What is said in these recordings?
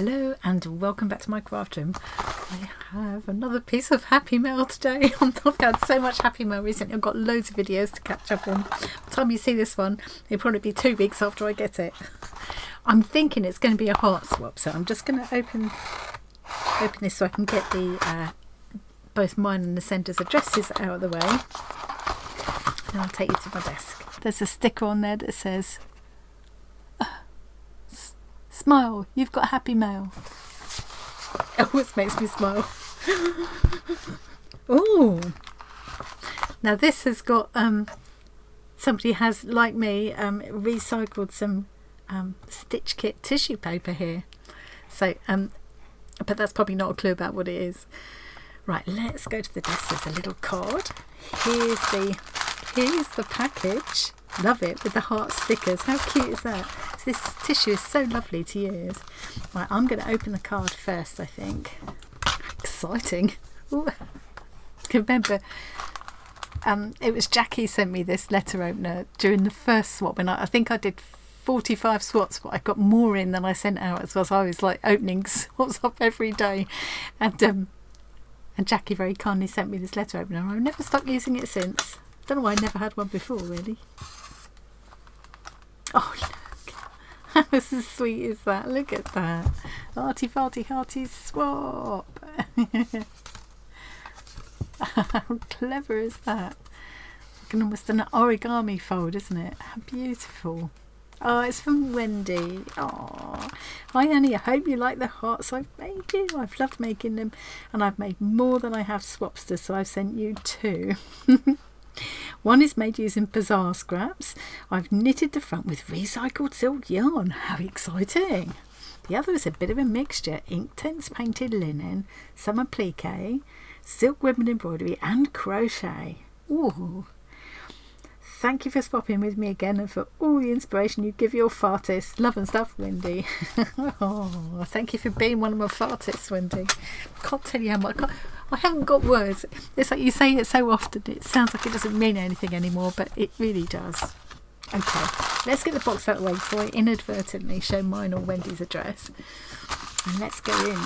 Hello and welcome back to my craft room. I have another piece of happy mail today. I've had so much happy mail recently. I've got loads of videos to catch up on. By the time you see this one, it'll probably be 2 weeks after I get it. I'm thinking it's going to be a heart swap, so I'm just going to open this so I can get the both mine and the sender's addresses out of the way. And I'll take you to my desk. There's a sticker on there that says, "Smile, you've got happy mail." It always makes me smile. Oh, now this has got somebody has, like me, recycled some stitch kit tissue paper here. So but that's probably not a clue about what it is. Right, let's go to the desk. There's a little card. Here's the package. Love it, with the heart stickers. How cute is that? So this tissue is so lovely to use. Right, I'm going to open the card first, I think. Exciting. Ooh. I can remember it was Jackie sent me this letter opener during the first swap, and I think I did 45 swaps, but I got more in than I sent out as well. So I was like opening swaps up every day, and Jackie very kindly sent me this letter opener. I've never stopped using it since. Don't know why I never had one before, really. Oh, look. How sweet is that? Look at that. Arty Farty Hearty swap. How clever is that? Almost an origami fold, isn't it? How beautiful. Oh, it's from Wendy. Oh, hi Annie, I hope you like the hearts I've made you. I've loved making them, and I've made more than I have Swapsters, so I've sent you 2. One is made using bazaar scraps. I've knitted the front with recycled silk yarn. How exciting! The other is a bit of a mixture: Inktense painted linen, some applique, silk ribbon embroidery and crochet. Ooh! Thank you for swapping with me again and for all the inspiration you give your fartists. Love and stuff, Wendy. Oh, thank you for being one of my fartists, Wendy. Can't tell you how much. I haven't got words. It's like you say it so often, it sounds like it doesn't mean anything anymore, but it really does. Okay, let's get the box out of the way before I inadvertently show mine or Wendy's address. And let's go in.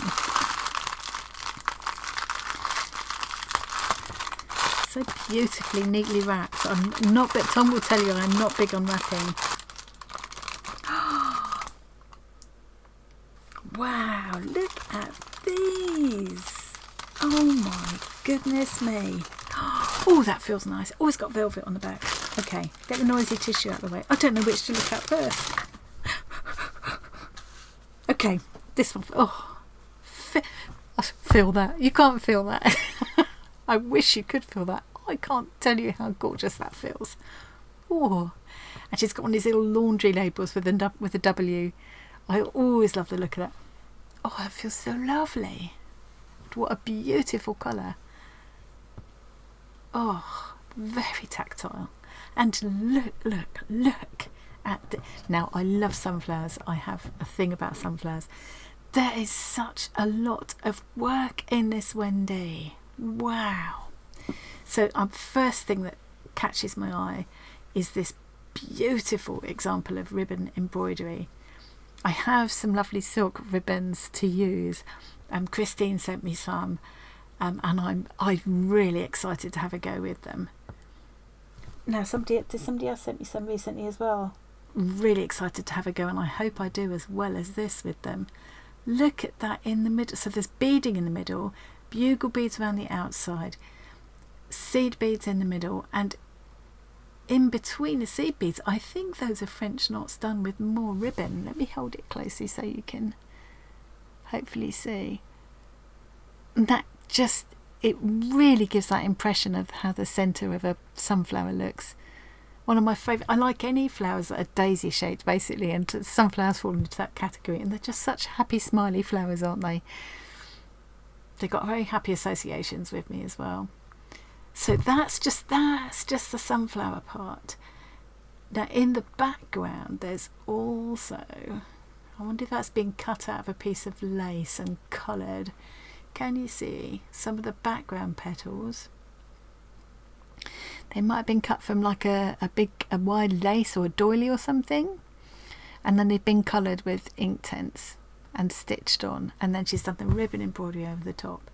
So beautifully neatly wrapped. I'm not, but Tom will tell you I'm not big on wrapping. Wow, look at these. Oh my goodness me. Oh, that feels nice. Oh, it's got velvet on the back. Okay, get the noisy tissue out of the way. I don't know which to look at first. Okay, this one. Oh, I feel that. You can't feel that. I wish you could feel that. I can't tell you how gorgeous that feels. Oh, and she's got one of these little laundry labels with a W. I always love the look of that. Oh, that feels so lovely. What a beautiful colour. Oh, very tactile. And look at now, I love sunflowers. I have a thing about sunflowers. There is such a lot of work in this, Wendy. Wow. So first thing that catches my eye is this beautiful example of ribbon embroidery. I have some lovely silk ribbons to use. Christine sent me some, and I'm really excited to have a go with them. Now somebody else sent me some recently as well. Really excited to have a go, and I hope I do as well as this with them. Look at that in the middle. So there's beading in the middle, bugle beads around the outside, seed beads in the middle, and in between the seed beads, I think those are French knots done with more ribbon. Let me hold it closely so you can hopefully see. And that just, it really gives that impression of how the centre of a sunflower looks. One of my favourite. I like any flowers that are daisy shaped basically, and sunflowers fall into that category, and they're just such happy smiley flowers, aren't they? They've got very happy associations with me as well. So that's just the sunflower part. Now in the background there's also, I wonder if that's been cut out of a piece of lace and coloured. Can you see some of the background petals? They might have been cut from like a wide lace or a doily or something, and then they've been coloured with Inktense. and stitched on, and then she's done the ribbon embroidery over the top.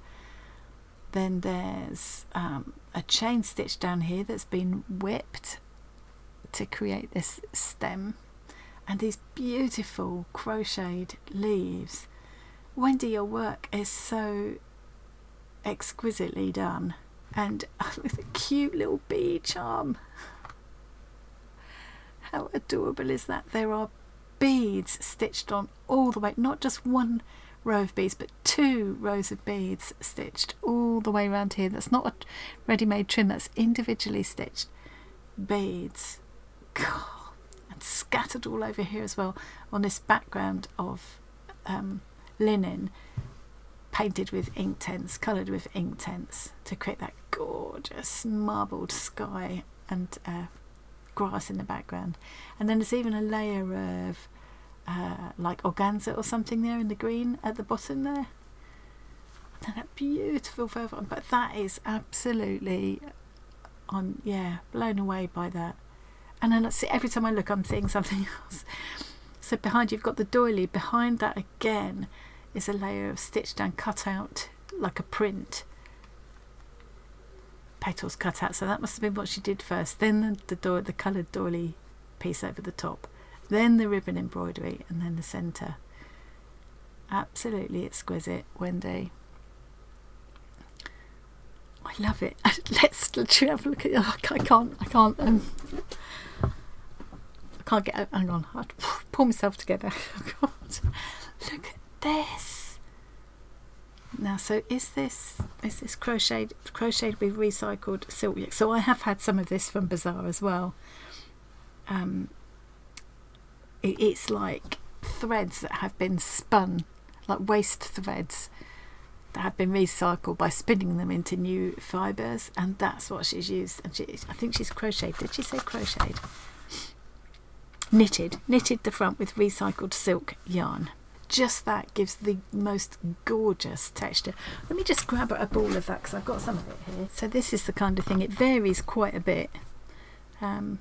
Then there's a chain stitch down here that's been whipped to create this stem, and these beautiful crocheted leaves. Wendy, your work is so exquisitely done, and with a cute little bead charm. How adorable is that? There are beads stitched on all the way, not just one row of beads, but 2 rows of beads stitched all the way around here. That's not a ready-made trim, that's individually stitched beads. God. And scattered all over here as well on this background of linen, painted with ink tents, coloured with ink tents to create that gorgeous marbled sky and grass in the background. And then there's even a layer of like organza or something there in the green at the bottom there. And that beautiful velvet, but that is absolutely, I'm blown away by that. And then let's see, every time I look I'm seeing something else. So behind you've got the doily, behind that again is a layer of stitched and cut out like a print, petals cut out. So that must have been what she did first, then the coloured doily piece over the top, then the ribbon embroidery, and then the centre. Absolutely exquisite, Wendy. I love it. Let's have a look at it. I can't get out. Hang on, I have to pull myself together. Oh God. Look at this. Now, so is this crocheted with recycled silk? So I have had some of this from Bazaar as well. It's like threads that have been spun, like waste threads that have been recycled by spinning them into new fibres, and that's what she's used. And I think she's crocheted. Did she say crocheted? Knitted the front with recycled silk yarn. Just that gives the most gorgeous texture. Let me just grab a ball of that because I've got some of it here. So this is the kind of thing, it varies quite a bit, and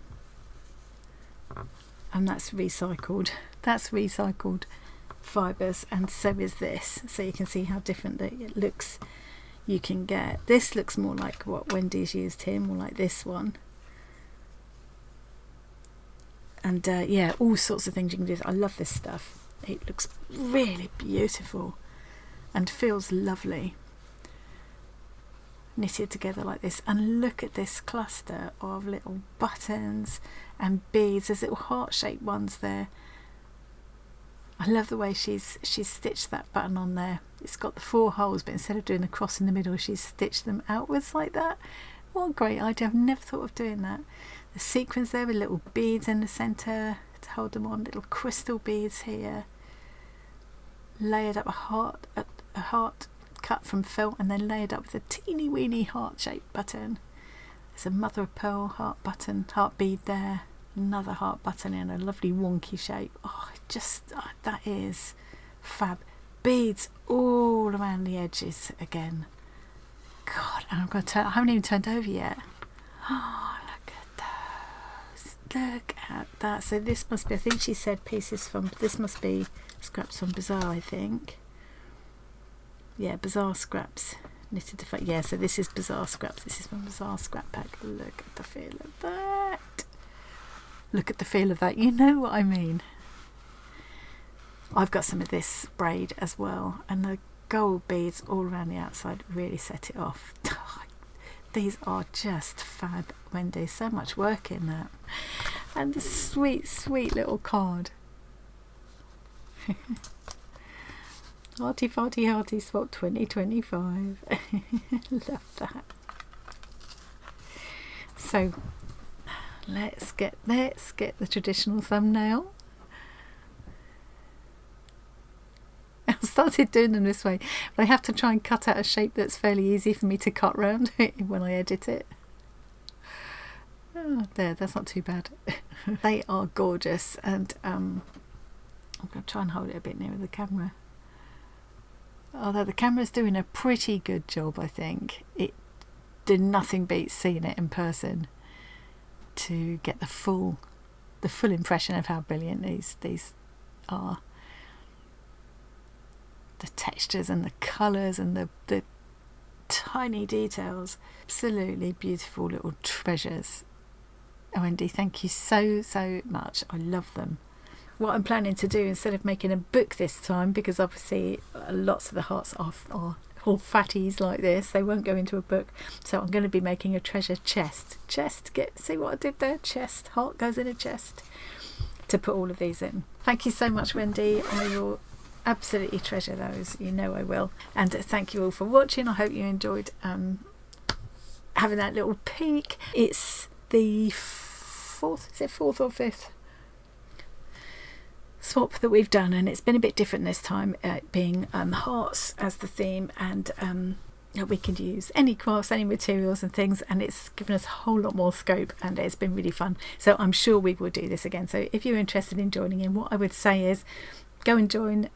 that's recycled fibres, and so is this. So you can see how different it looks. You can get, this looks more like what Wendy's used here, more like this one. And all sorts of things you can do. I love this stuff. It looks really beautiful and feels lovely knitted together like this. And look at this cluster of little buttons and beads. There's little heart-shaped ones there. I love the way she's stitched that button on there. It's got the 4 holes, but instead of doing a cross in the middle, she's stitched them outwards like that. What a great idea. I've never thought of doing that. The sequins there with little beads in the centre to hold them on, little crystal beads here, layered up a heart cut from felt, and then layered up with a teeny weeny heart shaped button. There's a mother of pearl heart bead there, another heart button in a lovely wonky shape. That is fab. Beads all around the edges again. God, and I haven't even turned over yet. Oh, look at those. Look at that. So this must be, I think she said this must be scraps from Bazaar, I think. Yeah, Bazaar scraps. Knitted to fit. Yeah, so this is Bazaar scraps. This is from Bazaar scrap pack. Look at the feel of that. Look at the feel of that. You know what I mean. I've got some of this braid as well, and the gold beads all around the outside really set it off. These are just fab, Wendy. So much work in that. And the sweet, sweet little card. Arty Farty Hearty Swap 2025. Love that. So let's get the traditional thumbnail. I started doing them this way, but I have to try and cut out a shape that's fairly easy for me to cut round when I edit it. Oh, there, that's not too bad. They are gorgeous, and I'm going to try and hold it a bit nearer the camera. Although the camera's doing a pretty good job, I think. It did nothing beats seeing it in person to get the full impression of how brilliant these are. textures and the colours and the tiny details. Absolutely beautiful little treasures. Wendy, thank you so much. I love them. What I'm planning to do, instead of making a book this time, because obviously lots of the hearts are all fatties like this, they won't go into a book, so I'm going to be making a treasure chest. See what I did there? Chest, heart goes in a chest, to put all of these in. Thank you so much, Wendy. I will absolutely treasure those, you know I will. And thank you all for watching. I hope you enjoyed having that little peek. It's the fourth or fifth swap that we've done, and it's been a bit different this time, being hearts as the theme, and we can use any crafts, any materials and things, and it's given us a whole lot more scope, and it's been really fun. So I'm sure we will do this again. So if you're interested in joining in, what I would say is go and join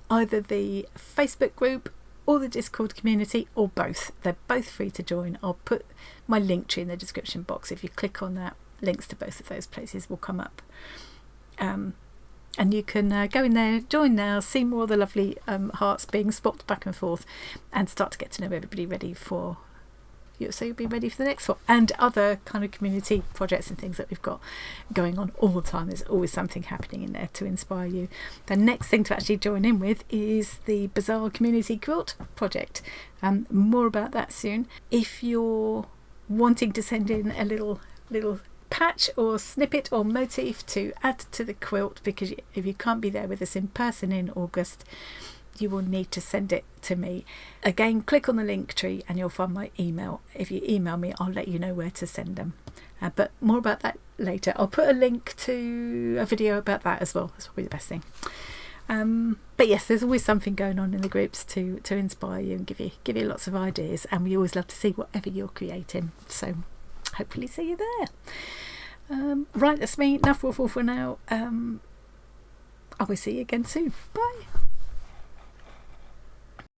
either the Facebook group or the Discord community, or both. They're both free to join. I'll put my link tree in the description box. If you click on that, links to both of those places will come up. And you can go in there, join now, see more of the lovely hearts being swapped back and forth, and start to get to know everybody ready for you, so you'll be ready for the next swap, and other kind of community projects and things that we've got going on all the time. There's always something happening in there to inspire you. The next thing to actually join in with is the Bazaar Community Quilt project. More about that soon. If you're wanting to send in a little patch or snippet or motif to add to the quilt, because if you can't be there with us in person in August, you will need to send it to me. Again, click on the link tree and you'll find my email. If you email me, I'll let you know where to send them. But more about that later. I'll put a link to a video about that as well. That's probably the best thing. But yes, there's always something going on in the groups to inspire you and give you lots of ideas, and we always love to see whatever you're creating. So hopefully see you there. Right, that's me. Enough waffle for now. I will see you again soon. Bye.